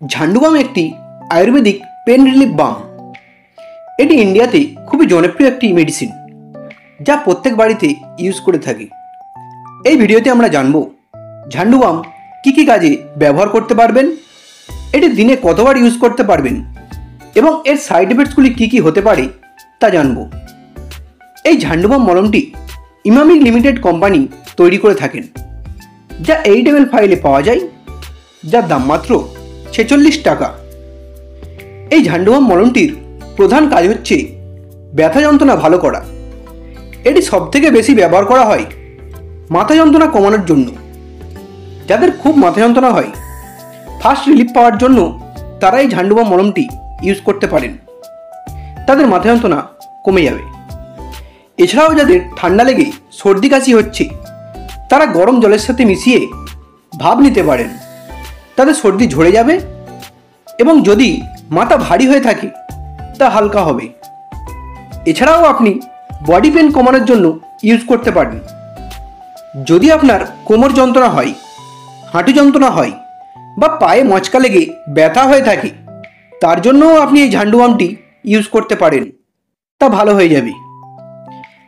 ঝান্ডু বাম একটি Ayurvedic pain relief বাম। এটি ইন্ডিয়াতে খুবই জনপ্রিয় একটি মেডিসিন, যা প্রত্যেক বাড়িতে ইউজ করে থাকি। এই ভিডিওতে আমরা জানব ঝান্ডু বাম কী কী কাজে ব্যবহার করতে পারবেন, এটি দিনে কতবার ইউজ করতে পারবেন এবং এর সাইড এফেক্টসগুলি কী কী হতে পারে তা জানব। এই ঝান্ডু বাম মলমটি ইমামি লিমিটেড কোম্পানি তৈরি করে থাকেন, যা 8 ml ফাইলে পাওয়া যায়, যার দাম মাত্র 46 টাকা। এই ঝান্ডু বাম মলমটির প্রধান কাজ হচ্ছে ব্যথা যন্ত্রণা ভালো করা। এটি সবথেকে বেশি ব্যবহার করা হয় মাথা যন্ত্রণা কমানোর জন্য। যাদের খুব মাথা যন্ত্রণা হয়, ফার্স্ট রিলিফ পাওয়ার জন্য তারা এই ঝান্ডু বাম মলমটি ইউজ করতে পারেন, তাদের মাথা যন্ত্রণা কমে যাবে। এছাড়াও যাদের ঠান্ডা লেগে সর্দি কাশি হচ্ছে, তারা গরম জলের সাথে মিশিয়ে ভাপ নিতে পারেন, তাদের সর্দি ঝরে যাবে এবং যদি মাথা ভারী হয়ে থাকে তা হালকা হবে। এছাড়াও আপনি বডি পেন কমানোর জন্য ইউজ করতে পারেন। যদি আপনার কোমর যন্ত্রণা হয়, হাঁটু যন্ত্রণা হয় বা পায়ে মচকা লেগে ব্যথা হয়ে থাকে, তার জন্যও আপনি এই ঝান্ডু বামটি ইউজ করতে পারেন, তা ভালো হয়ে যাবে।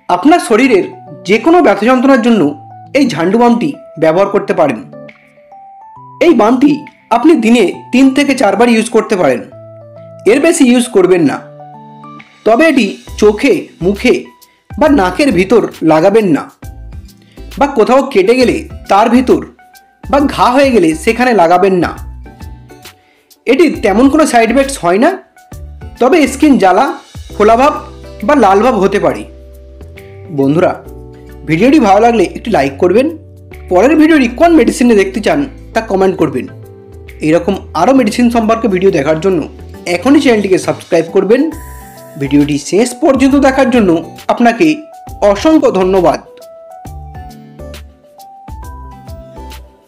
আপনার শরীরের যে কোনো ব্যথা যন্ত্রণার জন্য এই ঝান্ডু বামটি ব্যবহার করতে পারেন। এই বামটি আপনি দিনে 3 থেকে 4 বার ইউজ করতে পারেন, এর বেশি ইউজ করবেন না। তবে এটি চোখে, মুখে বা নাকের ভিতর লাগাবেন না, বা কোথাও কেটে গেলে তার ভিতর বা ঘা হয়ে গেলে সেখানে লাগাবেন না। এটির তেমন কোনো সাইড এফেক্টস হয় না, তবে স্কিন জ্বালা, ফোলাভাব বা লালভাব হতে পারে। বন্ধুরা, ভিডিওটি ভালো লাগলে একটি লাইক করবেন। পরের ভিডিওটি কোন মেডিসিনে দেখতে চান তা কমেন্ট করবেন। এরকম আরও মেডিসিন সম্পর্কে ভিডিও দেখার জন্য এখনই চ্যানেলটিকে সাবস্ক্রাইব করবেন। ভিডিওটি শেষ পর্যন্ত দেখার জন্য আপনাকে অসংখ্য ধন্যবাদ।